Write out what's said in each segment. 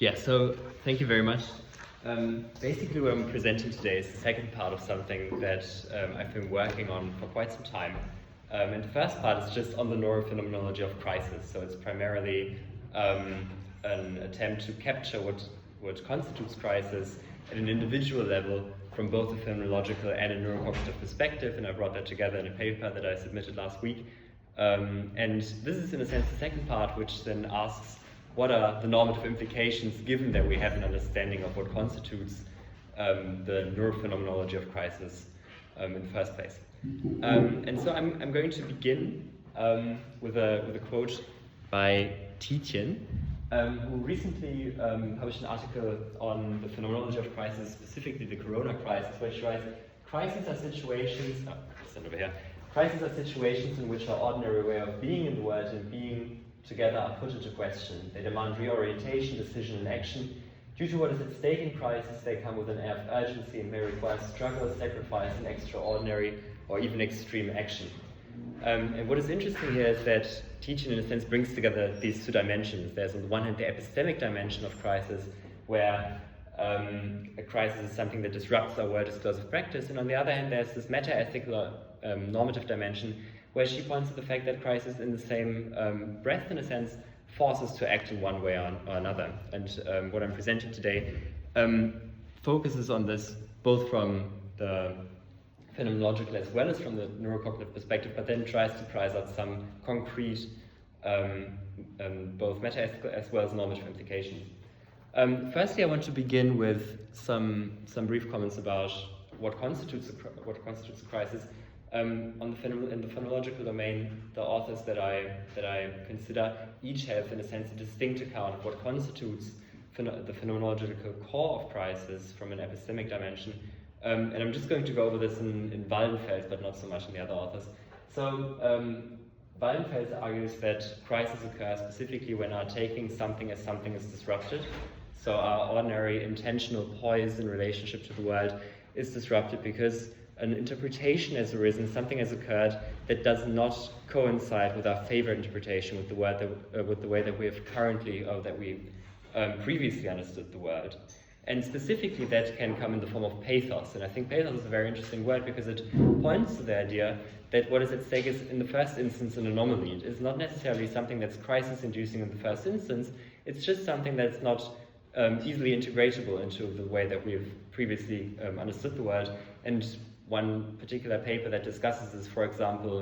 Yeah, so thank you very much. Basically what I'm presenting today is the second part of something that I've been working on for quite some time. And the first part is just on the neurophenomenology of crisis. So it's primarily an attempt to capture what constitutes crisis at an individual level from both a phenomenological and a neurocognitive perspective, and I brought that together in a paper that I submitted last week. And this is in a sense the second part, which then asks what are the normative implications given that we have an understanding of what constitutes the neurophenomenology of crisis in the first place. And so I'm going to begin with a quote by Tietjen, who recently published an article on the phenomenology of crisis, specifically the corona crisis, where she writes, crises are situations in which our ordinary way of being in the world and being together are put into question. They demand reorientation, decision, and action. Due to what is at stake in crisis, they come with an air of urgency and may require struggle, sacrifice, and extraordinary or even extreme action. And what is interesting here is that Tietjen, in a sense, brings together these two dimensions. There's on the one hand the epistemic dimension of crisis, where a crisis is something that disrupts our world-disclosive practice, and on the other hand there's this meta-ethical normative dimension, where she points to the fact that crisis in the same breath, in a sense, forces to act in one way or another. And what I'm presenting today focuses on this both from the phenomenological as well as from the neurocognitive perspective, but then tries to prize out some concrete, both meta-ethical as well as normative implications. Firstly, I want to begin with some brief comments about what constitutes a crisis. In the phenomenological domain, the authors that I consider each have, in a sense, a distinct account of what constitutes the phenomenological core of crisis from an epistemic dimension. And I'm just going to go over this in Waldenfels, but not so much in the other authors. So Waldenfels argues that crisis occurs specifically when our taking something as something is disrupted. So our ordinary intentional poise in relationship to the world is disrupted because an interpretation has arisen, something has occurred that does not coincide with our favorite interpretation, with the way that we have currently, or that we previously understood the world. And specifically that can come in the form of pathos. And I think pathos is a very interesting word because it points to the idea that what is at stake is, in the first instance, an anomaly. It is not necessarily something that's crisis-inducing in the first instance. It's just something that's not easily integratable into the way that we've previously understood the world. And one particular paper that discusses this, for example,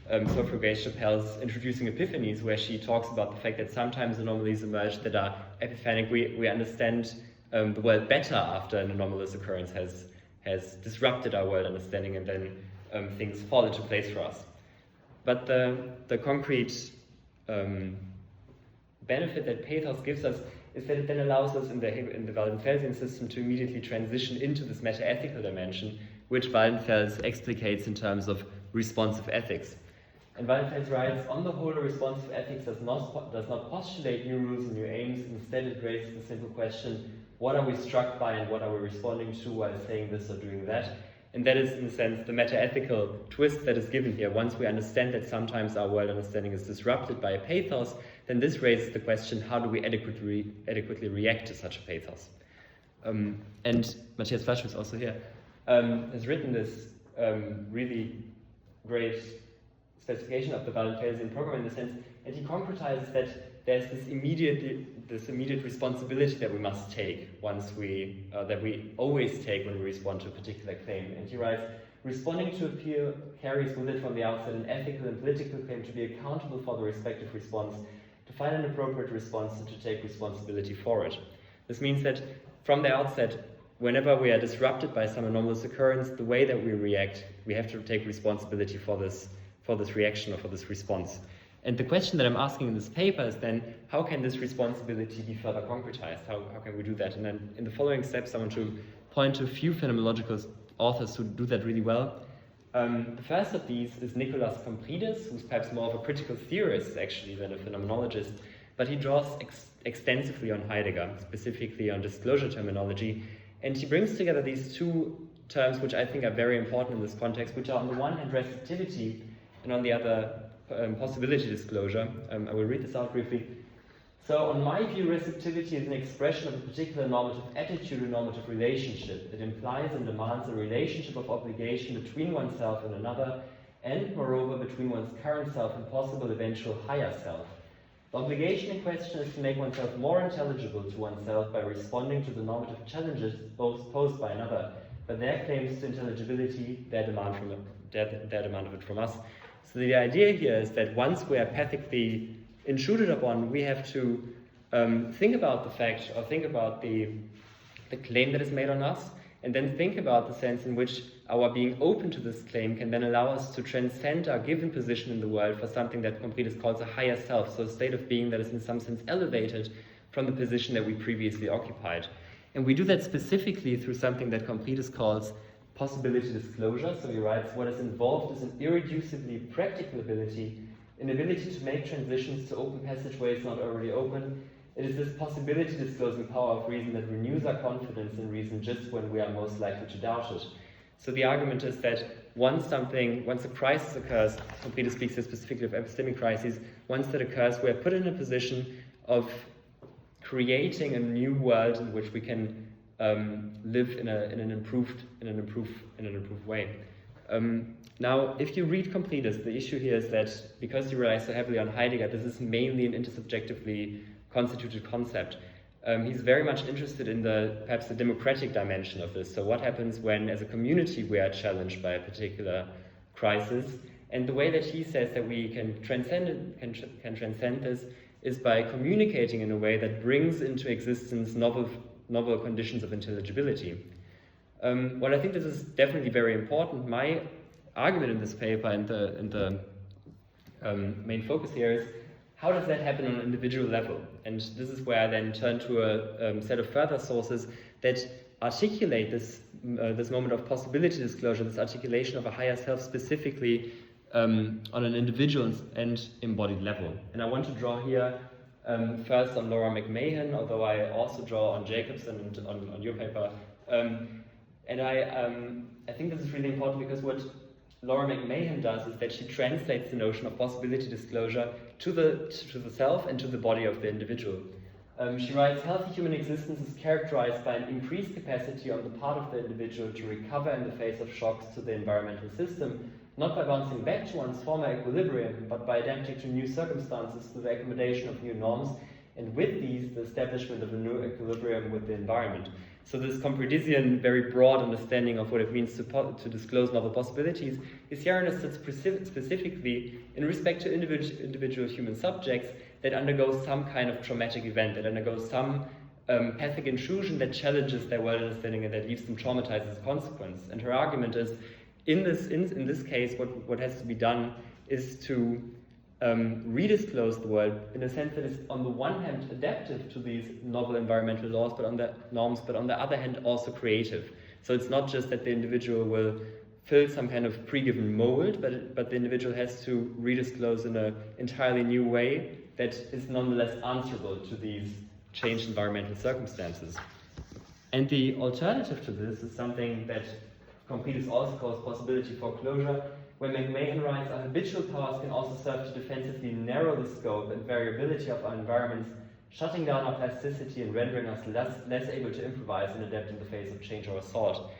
Sophie Grace-Chappelle's Introducing Epiphanies, where she talks about the fact that sometimes anomalies emerge that are epiphanic. We understand the world better after an anomalous occurrence has disrupted our world understanding, and then things fall into place for us. But the concrete benefit that pathos gives us is that it then allows us in the Waldenfelsian system to immediately transition into this meta-ethical dimension, which Waldenfels explicates in terms of responsive ethics. And Waldenfels writes, on the whole, a responsive ethics does not postulate new rules and new aims. Instead, it raises the simple question, what are we struck by and what are we responding to while saying this or doing that? And that is, in a sense, the meta-ethical twist that is given here. Once we understand that sometimes our world understanding is disrupted by a pathos, then this raises the question, how do we adequately react to such a pathos? And Matthias Flasch, who's also here, has written this really great specification of the Waldenfelsian program in the sense, and he concretizes that there's this immediate responsibility that we must take that we always take when we respond to a particular claim. And he writes, responding to appeal carries with it from the outset an ethical and political claim to be accountable for the respective response, to find an appropriate response and to take responsibility for it. This means that from the outset, whenever we are disrupted by some anomalous occurrence, the way that we react, we have to take responsibility for this reaction or for this response. And the question that I'm asking in this paper is then, how can this responsibility be further concretized? How can we do that? And then in the following steps, I want to point to a few phenomenological authors who do that really well. The first of these is Nicolas Comprides, who's perhaps more of a critical theorist actually than a phenomenologist, but he draws extensively on Heidegger, specifically on disclosure terminology, and he brings together these two terms which I think are very important in this context, which are on the one hand receptivity and on the other possibility disclosure. I will read this out briefly. So on my view, receptivity is an expression of a particular normative attitude or normative relationship. It implies and demands a relationship of obligation between oneself and another, and moreover between one's current self and possible eventual higher self. The obligation in question is to make oneself more intelligible to oneself by responding to the normative challenges posed by another, but their claims to intelligibility, their demand of it from us. So the idea here is that once we are pathically intruded upon, we have to think about the fact, or think about the claim that is made on us, and then think about the sense in which our being open to this claim can then allow us to transcend our given position in the world for something that Kritis calls a higher self, so a state of being that is in some sense elevated from the position that we previously occupied. And we do that specifically through something that Kritis calls possibility disclosure. So he writes, what is involved is an irreducibly practical ability, an ability to make transitions to open passageways not already open. It is this possibility disclosing power of reason that renews our confidence in reason just when we are most likely to doubt it. So the argument is that once a crisis occurs, Kritis speaks here specifically of epistemic crises, once that occurs, we are put in a position of creating a new world in which we can live in an improved way. Now, if you read Kritis, the issue here is that because you rely so heavily on Heidegger, this is mainly an intersubjectively constituted concept. He's very much interested in perhaps the democratic dimension of this. So what happens when, as a community, we are challenged by a particular crisis? And the way that he says that we can transcend this is by communicating in a way that brings into existence novel conditions of intelligibility. Well, I think this is definitely very important. My argument in this paper and the main focus here is, how does that happen on an individual level? And this is where I then turn to a set of further sources that articulate this moment of possibility disclosure, this articulation of a higher self specifically on an individual and embodied level. And I want to draw here first on Laura McMahon, although I also draw on Jacobson and on your paper. And I think this is really important because what Laura McMahon does is that she translates the notion of possibility disclosure to the self and to the body of the individual. She writes, healthy human existence is characterized by an increased capacity on the part of the individual to recover in the face of shocks to the environmental system, not by bouncing back to one's former equilibrium, but by adapting to new circumstances through the accommodation of new norms, and with these, the establishment of a new equilibrium with the environment. So this Kompridisian, very broad understanding of what it means to disclose novel possibilities is here understood specifically in respect to individual human subjects that undergo some kind of traumatic event, that undergo some pathic intrusion that challenges their world understanding and that leaves them traumatized as a consequence. And her argument is, in this case, what has to be done is to redisclose the world in a sense that is on the one hand adaptive to these novel environmental laws, but on the other hand also creative. So it's not just that the individual will fill some kind of pre-given mold, but the individual has to redisclose in an entirely new way that is nonetheless answerable to these changed environmental circumstances. And the alternative to this is something that Kritis also calls possibility foreclosure, where McMahon writes, our habitual powers can also serve to defensively narrow the scope and variability of our environments, shutting down our plasticity and rendering us less able to improvise and adapt in the face of change or assault.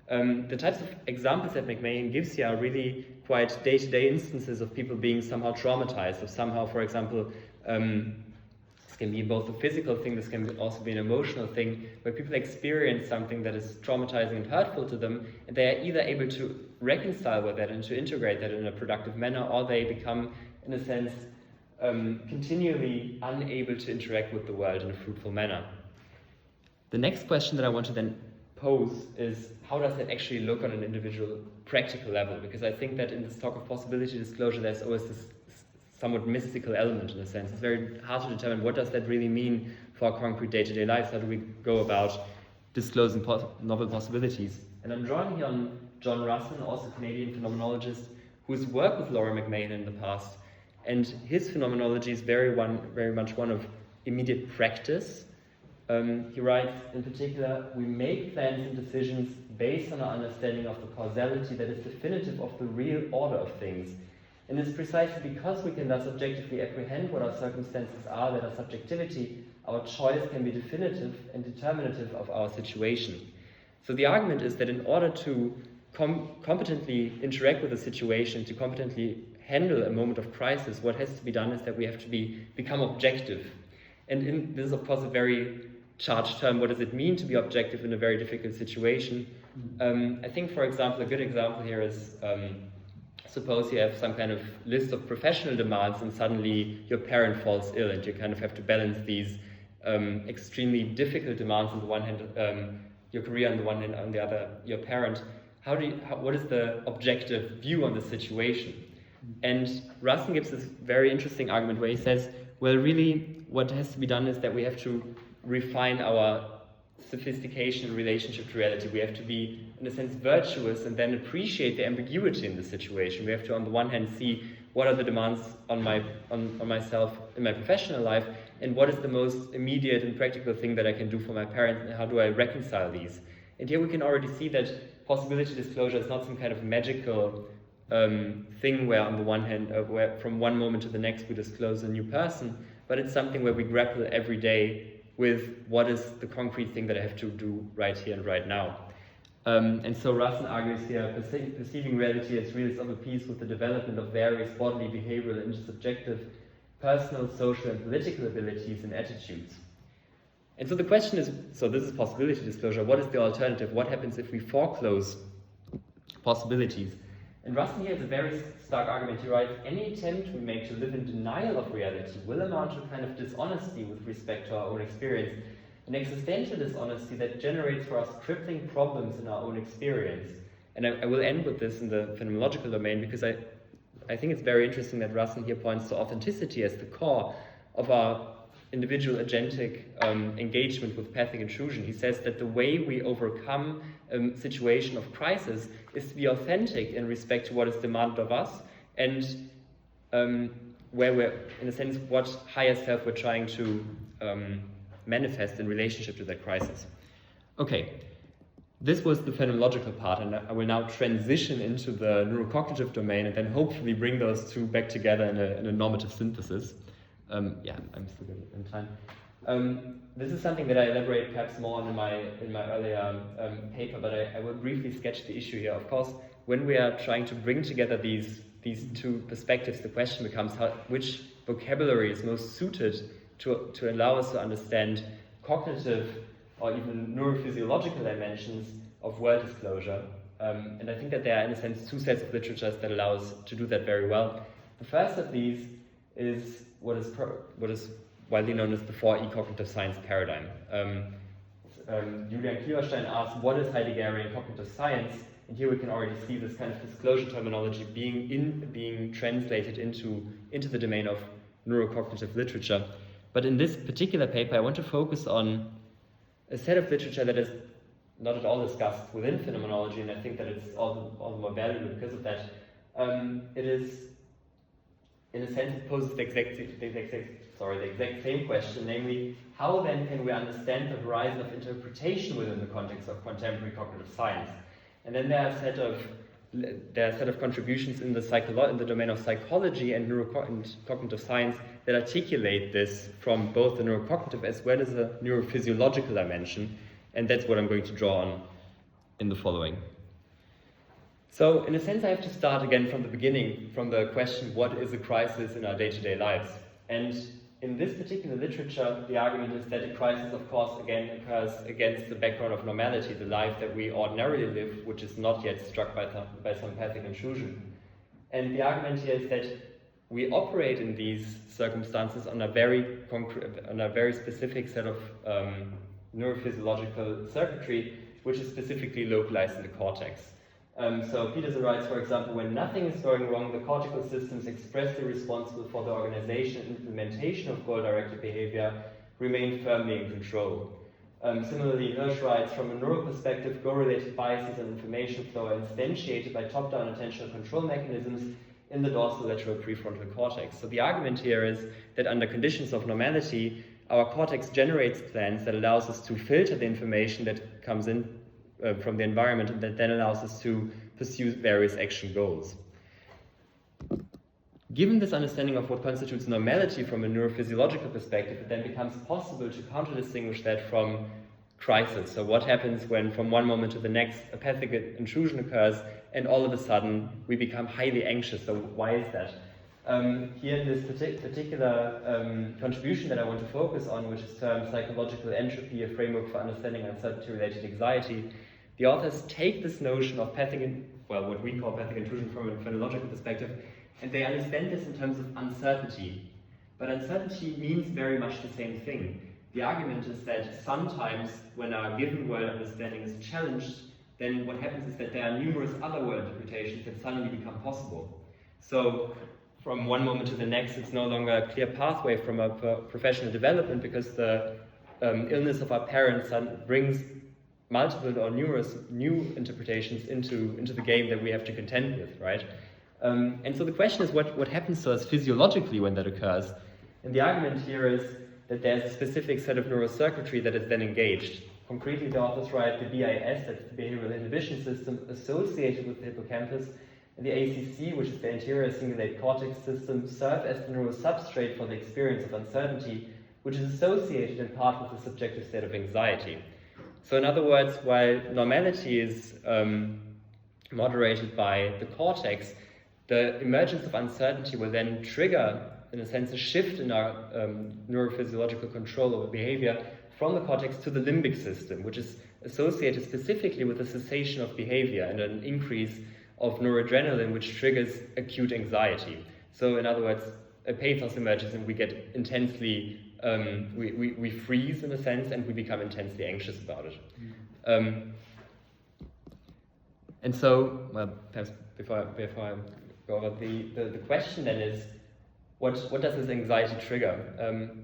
The types of examples that McMahon gives here are really quite day-to-day instances of people being somehow traumatized, of somehow, for example, this can be both a physical thing, this can also be an emotional thing, where people experience something that is traumatizing and hurtful to them, and they are either able to reconcile with that and to integrate that in a productive manner, or they become, in a sense, continually unable to interact with the world in a fruitful manner. The next question that I want to then pose is, how does that actually look on an individual practical level? Because I think that in this talk of possibility disclosure, there's always this somewhat mystical element in a sense. It's very hard to determine what does that really mean for our concrete day-to-day lives. How do we go about disclosing novel possibilities? And I'm drawing here on John Russell, also a Canadian phenomenologist, who's worked with Laura McMahon in the past. And his phenomenology is very much one of immediate practice. He writes, in particular, we make plans and decisions based on our understanding of the causality that is definitive of the real order of things. And it's precisely because we can thus objectively apprehend what our circumstances are that our subjectivity, our choice, can be definitive and determinative of our situation. So the argument is that in order to competently interact with a situation, to competently handle a moment of crisis, what has to be done is that we have to become objective. And this is, of course, a very charged term. What does it mean to be objective in a very difficult situation? I think, for example, a good example here is, suppose you have some kind of list of professional demands and suddenly your parent falls ill and you kind of have to balance these extremely difficult demands on the one hand, your career on the one hand, on the other, your parent. What is the objective view on the situation? And Russell gives this very interesting argument where he says, well, really, what has to be done is that we have to refine our sophistication in relationship to reality. We have to be, in a sense, virtuous and then appreciate the ambiguity in the situation. We have to, on the one hand, see what are the demands on myself in my professional life, and what is the most immediate and practical thing that I can do for my parents, and how do I reconcile these? And here we can already see that possibility disclosure is not some kind of magical thing where on the one hand, where from one moment to the next we disclose a new person, but it's something where we grapple every day with what is the concrete thing that I have to do right here and right now. And so Russell argues here, perceiving reality as real is of a piece with the development of various bodily, behavioral, intersubjective, personal, social, and political abilities and attitudes. And so the question is, so this is possibility disclosure, what is the alternative? What happens if we foreclose possibilities? And Russell here has a very stark argument. He writes, any attempt we make to live in denial of reality will amount to a kind of dishonesty with respect to our own experience, an existential dishonesty that generates for us crippling problems in our own experience. And I will end with this in the phenomenological domain, because I think it's very interesting that Russell here points to authenticity as the core of our individual agentic engagement with pathic intrusion. He says that the way we overcome a situation of crisis is to be authentic in respect to what is demanded of us, and where we're, in a sense, what higher self we're trying to manifest in relationship to that crisis. Okay, this was the phenomenological part, and I will now transition into the neurocognitive domain and then hopefully bring those two back together in a normative synthesis. Yeah, I'm still good in time. This is something that I elaborate perhaps more on in my earlier paper, but I will briefly sketch the issue here. Of course, when we are trying to bring together these two perspectives, the question becomes which vocabulary is most suited to allow us to understand cognitive or even neurophysiological dimensions of world disclosure. And I think that there are, in a sense, two sets of literatures that allow us to do that very well. The first of these is what is widely known as the 4E cognitive science paradigm. Julian Klieverstein asks, what is Heideggerian cognitive science? And here we can already see this kind of disclosure terminology being translated into the domain of neurocognitive literature. But in this particular paper, I want to focus on a set of literature that is not at all discussed within phenomenology, and I think that it's all the more valuable because of that. It is, in a sense, it poses the exact same question, namely, how then can we understand the horizon of interpretation within the context of contemporary cognitive science? And then there are a set of contributions in the domain of psychology and cognitive science that articulate this from both the neurocognitive as well as the neurophysiological dimension, and that's what I'm going to draw on in the following. So, in a sense, I have to start again from the beginning, from the question, what is a crisis in our day-to-day lives? And in this particular literature, the argument is that a crisis, of course, again occurs against the background of normality, the life that we ordinarily live, which is not yet struck by some pathic intrusion. And the argument here is that we operate in these circumstances on a very specific set of neurophysiological circuitry, which is specifically localized in the cortex. So Peterson writes, for example, when nothing is going wrong, the cortical systems expressly responsible for the organization and implementation of goal-directed behavior remain firmly in control. Similarly, Hirsch writes, from a neural perspective, goal-related biases and information flow are instantiated by top-down attentional control mechanisms in the dorsolateral prefrontal cortex. So the argument here is that under conditions of normality, our cortex generates plans that allows us to filter the information that comes in from the environment, and that then allows us to pursue various action goals. Given this understanding of what constitutes normality from a neurophysiological perspective, it then becomes possible to counter-distinguish that from crisis. So what happens when from one moment to the next a pathic intrusion occurs and all of a sudden we become highly anxious. So why is that? Here in this particular contribution that I want to focus on, which is termed psychological entropy, a framework for understanding uncertainty-related anxiety, the authors take this notion of what we call pathic intrusion from a phänomenological perspective, and they understand this in terms of uncertainty. But uncertainty means very much the same thing. The argument is that sometimes when our given world understanding is challenged, then what happens is that there are numerous other world interpretations that suddenly become possible. So from one moment to the next, it's no longer a clear pathway from a professional development because the illness of our parents brings multiple or numerous new interpretations into the game that we have to contend with, right? And so the question is what happens to us physiologically when that occurs? And the argument here is that there's a specific set of neurocircuitry that is then engaged. Concretely, the authors write the BIS, that's the behavioral inhibition system associated with the hippocampus, and the ACC, which is the anterior cingulate cortex system, serve as the neurosubstrate for the experience of uncertainty, which is associated in part with the subjective state of anxiety. So in other words, while normality is moderated by the cortex, the emergence of uncertainty will then trigger, in a sense, a shift in our neurophysiological control over behavior from the cortex to the limbic system, which is associated specifically with the cessation of behavior and an increase of noradrenaline, which triggers acute anxiety. So in other words, a pathos emerges and we get intensely, we freeze in a sense and we become intensely anxious about it. And so, well, perhaps before I go over, the question then is, what does this anxiety trigger?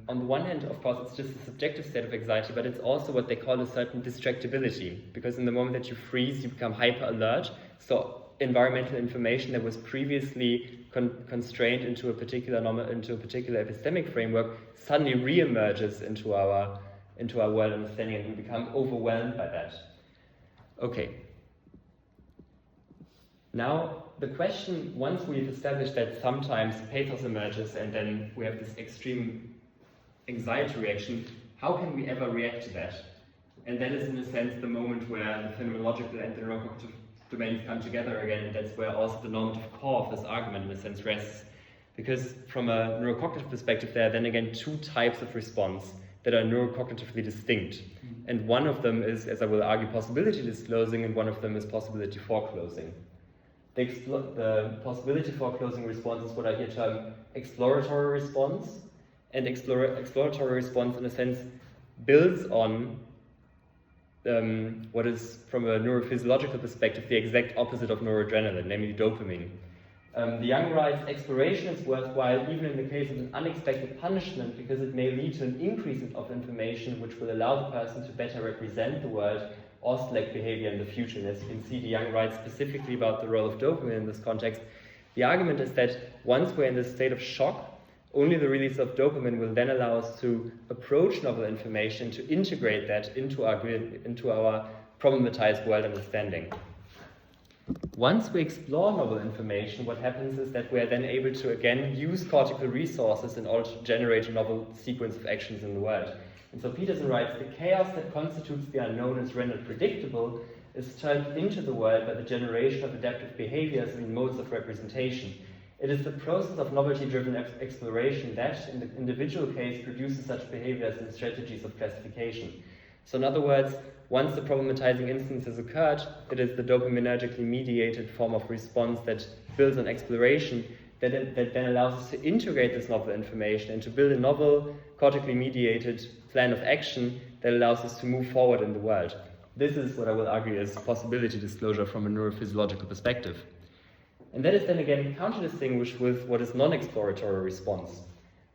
On the one hand, of course, it's just a subjective state of anxiety, but it's also what they call a certain distractibility, because in the moment that you freeze, you become hyper alert. So environmental information that was previously constrained into a particular epistemic framework suddenly re-emerges into our world understanding, and we become overwhelmed by that. Okay. Now, the question, once we've established that sometimes pathos emerges and then we have this extreme anxiety reaction, how can we ever react to that? And that is, in a sense, the moment where the phenomenological and the neurocognitive domains come together again, and that's where also the normative core of this argument, in a sense, rests. Because from a neurocognitive perspective, there are then again two types of response that are neurocognitively distinct. And one of them is, as I will argue, possibility disclosing, and one of them is possibility foreclosing. The possibility foreclosing response is what I here term exploratory response, and exploratory response, in a sense, builds on what is, from a neurophysiological perspective, the exact opposite of noradrenaline, namely dopamine. The Young writes, exploration is worthwhile even in the case of an unexpected punishment, because it may lead to an increase of information which will allow the person to better represent the world or select behavior in the future. And as you can see, the Young writes specifically about the role of dopamine in this context. The argument is that once we're in this state of shock, only the release of dopamine will then allow us to approach novel information, to integrate that into our problematized world understanding. Once we explore novel information, what happens is that we are then able to again use cortical resources in order to generate a novel sequence of actions in the world. And so Peterson writes, the chaos that constitutes the unknown is rendered predictable is turned into the world by the generation of adaptive behaviors and modes of representation. It is the process of novelty-driven exploration that, in the individual case, produces such behaviors and strategies of classification. So in other words, once the problematizing instance has occurred, it is the dopaminergically mediated form of response that builds on exploration that then allows us to integrate this novel information and to build a novel, cortically mediated plan of action that allows us to move forward in the world. This is what I will argue is possibility disclosure from a neurophysiological perspective. And that is then again counter-distinguished with what is non-exploratory response.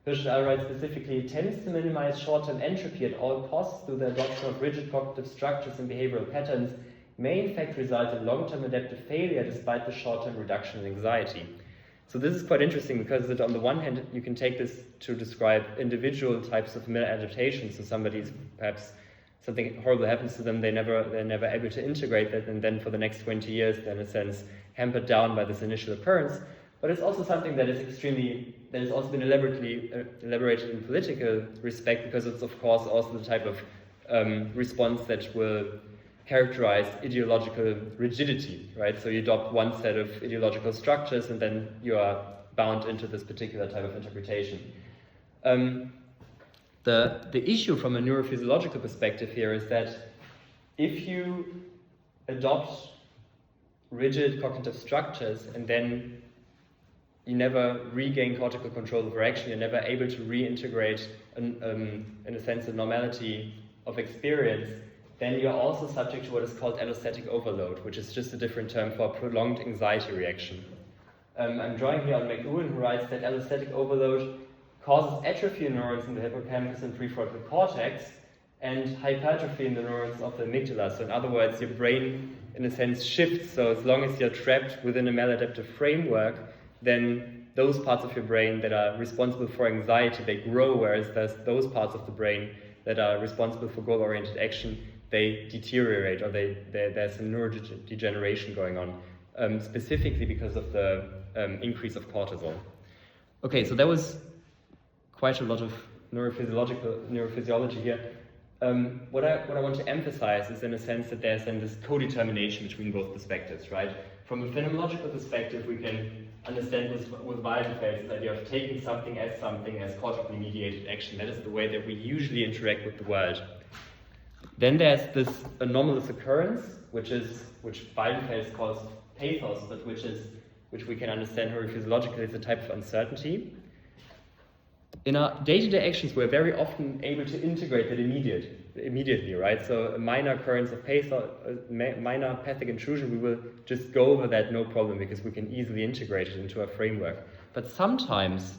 Hirschel writes specifically, it tends to minimize short-term entropy at all costs through the adoption of rigid cognitive structures and behavioral patterns, may in fact result in long-term adaptive failure despite the short-term reduction in anxiety. So this is quite interesting because on the one hand, you can take this to describe individual types of maladaptation. So somebody's perhaps something horrible happens to them, they're never able to integrate that, and then for the next 20 years, they're in a sense hampered down by this initial occurrence. But it's also something that has also been elaborated in political respect, because it's of course also the type of response that will characterize ideological rigidity, right? So you adopt one set of ideological structures and then you are bound into this particular type of interpretation. The issue from a neurophysiological perspective here is that if you adopt rigid cognitive structures and then you never regain cortical control over action, you're never able to reintegrate, in a sense, the normality of experience, then you're also subject to what is called allostatic overload, which is just a different term for a prolonged anxiety reaction. I'm drawing here on McEwen, who writes that allostatic overload causes atrophy in neurons in the hippocampus and prefrontal cortex, and hypertrophy in the neurons of the amygdala. So in other words, your brain, in a sense, shifts. So as long as you're trapped within a maladaptive framework, then those parts of your brain that are responsible for anxiety, they grow, whereas there's those parts of the brain that are responsible for goal-oriented action, they deteriorate, or there's some neurodegeneration going on, specifically because of the increase of cortisol. Okay, so that was quite a lot of neurophysiology here. What I want to emphasize is, in a sense, that there's then this co-determination between both perspectives, right? From a phenomenological perspective, we can understand with Weidenfeld this idea of taking something as cortically mediated action. That is the way that we usually interact with the world. Then there's this anomalous occurrence, which Weidenfeld calls pathos, but which we can understand neurophysiologically as a type of uncertainty. In our day-to-day actions, we're very often able to integrate that immediately, right? So a minor occurrence of pathos, minor pathic intrusion, we will just go over that no problem, because we can easily integrate it into our framework. But sometimes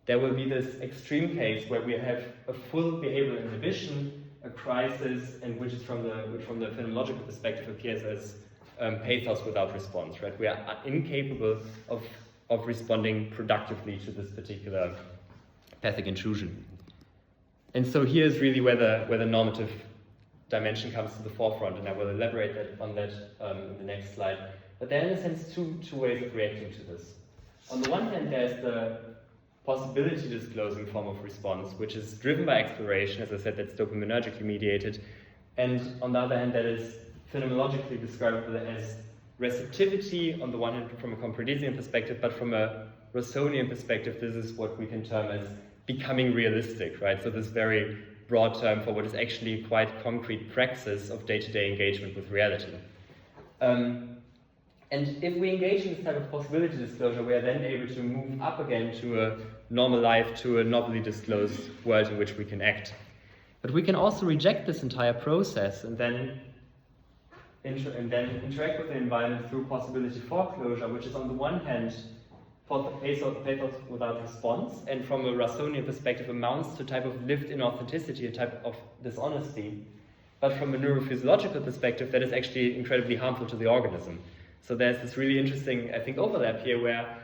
there will be this extreme case where we have a full behavioral inhibition, a crisis, and which from the phenomenological perspective appears as pathos without response, right? We are incapable of responding productively to this particular pathic intrusion. And so here's really where the normative dimension comes to the forefront, and I will elaborate on that in the next slide. But there are, in a sense, two ways of reacting to this. On the one hand, there's the possibility disclosing form of response, which is driven by exploration. As I said, that's dopaminergically mediated. And on the other hand, that is phenomenologically describable as receptivity on the one hand from a Comprendesian perspective, but from a Rossonian perspective, this is what we can term as becoming realistic, right? So this very broad term for what is actually quite concrete praxis of day-to-day engagement with reality. And if we engage in this type of possibility disclosure, we are then able to move up again to a normal life, to a novelly disclosed world in which we can act. But we can also reject this entire process and then interact with the environment through possibility foreclosure, which is on the one hand pathos without response, and from a Russonian perspective amounts to a type of lived inauthenticity, a type of dishonesty. But from a neurophysiological perspective, that is actually incredibly harmful to the organism. So there's this really interesting, I think, overlap here where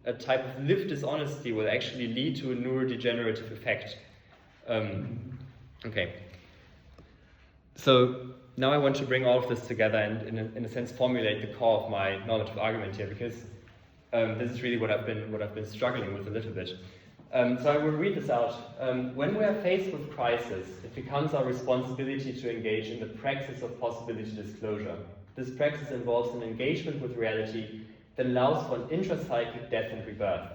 a type of lived dishonesty will actually lead to a neurodegenerative effect. Okay. So now I want to bring all of this together and, in a sense, formulate the core of my normative argument here, because this is really what I've been struggling with a little bit. So I will read this out. When we are faced with crisis, it becomes our responsibility to engage in the praxis of possibility disclosure. This praxis involves an engagement with reality that allows for an intracyclic death and rebirth.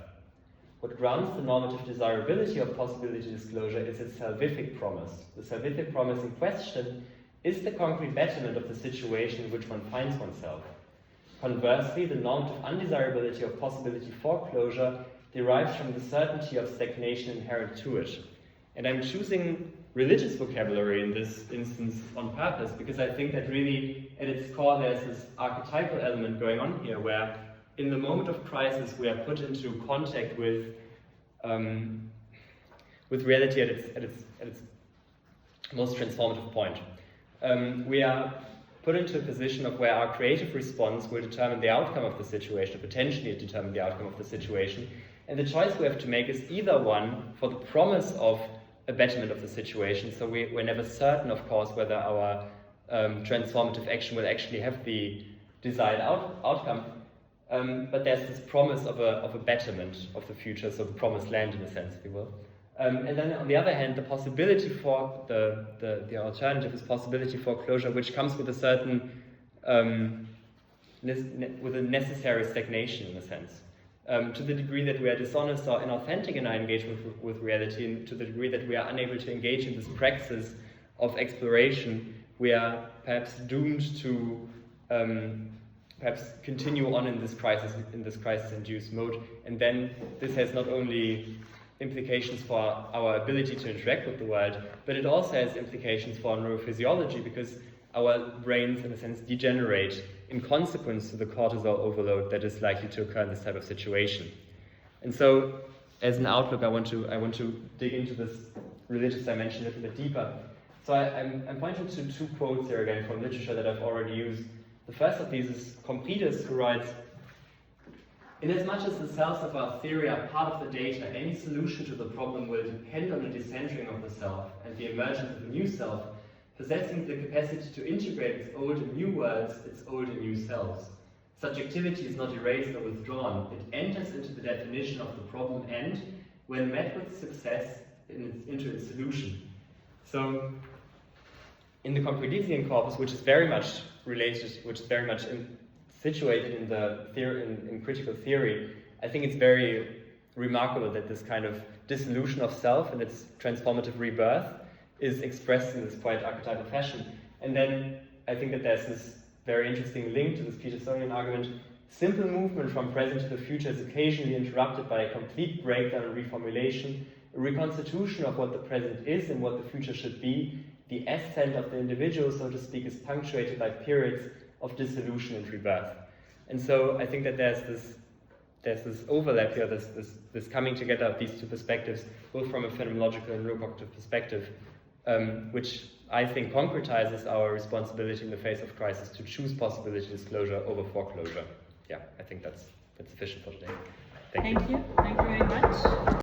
What grounds the normative desirability of possibility disclosure is its salvific promise. The salvific promise in question is the concrete betterment of the situation in which one finds oneself. Conversely, the normative undesirability of possibility foreclosure derives from the certainty of stagnation inherent to it. And I'm choosing religious vocabulary in this instance on purpose, because I think that really, at its core, there's this archetypal element going on here, where in the moment of crisis, we are put into contact with reality at its most transformative point. We are put into a position of where our creative response will determine the outcome of the situation, potentially determine the outcome of the situation, and the choice we have to make is either one for the promise of a betterment of the situation, so we're never certain, of course, whether our transformative action will actually have the desired outcome, but there's this promise of a betterment of the future, so the promised land in a sense, if you will. And then on the other hand, the possibility for the alternative is possibility for closure, which comes with a certain with a necessary stagnation in a sense. To the degree that we are dishonest or inauthentic in our engagement with reality, and to the degree that we are unable to engage in this praxis of exploration, we are perhaps doomed to perhaps continue on in this crisis-induced mode. And then this has not only implications for our ability to interact with the world, but it also has implications for neurophysiology, because our brains, in a sense, degenerate in consequence to the cortisol overload that is likely to occur in this type of situation. And so, as an outlook, I want to dig into this religious dimension a little bit deeper. So I'm pointing to two quotes here again from literature that I've already used. The first of these is Krisis, who writes, "Inasmuch as the cells of our theory are part of the data, any solution to the problem will depend on the decentering of the self and the emergence of a new self, possessing the capacity to integrate its old and new worlds, its old and new selves. Subjectivity is not erased or withdrawn. It enters into the definition of the problem and, when met with success, into its solution." So, in the Concretisian corpus, which is very much related, which is very much situated in the in critical theory, I think it's very remarkable that this kind of dissolution of self and its transformative rebirth is expressed in this quite archetypal fashion. And then I think that there's this very interesting link to this Petersonian argument. Simple movement from present to the future is occasionally interrupted by a complete breakdown and reformulation, a reconstitution of what the present is and what the future should be. The ascent of the individual, so to speak, is punctuated by periods of dissolution and rebirth. And so I think that there's this overlap here, this coming together of these two perspectives, both from a phenomenological and neurocognitive perspective, which I think concretizes our responsibility in the face of crisis to choose possibility disclosure over foreclosure. Yeah, I think that's sufficient for today. Thank you. Thank you very much.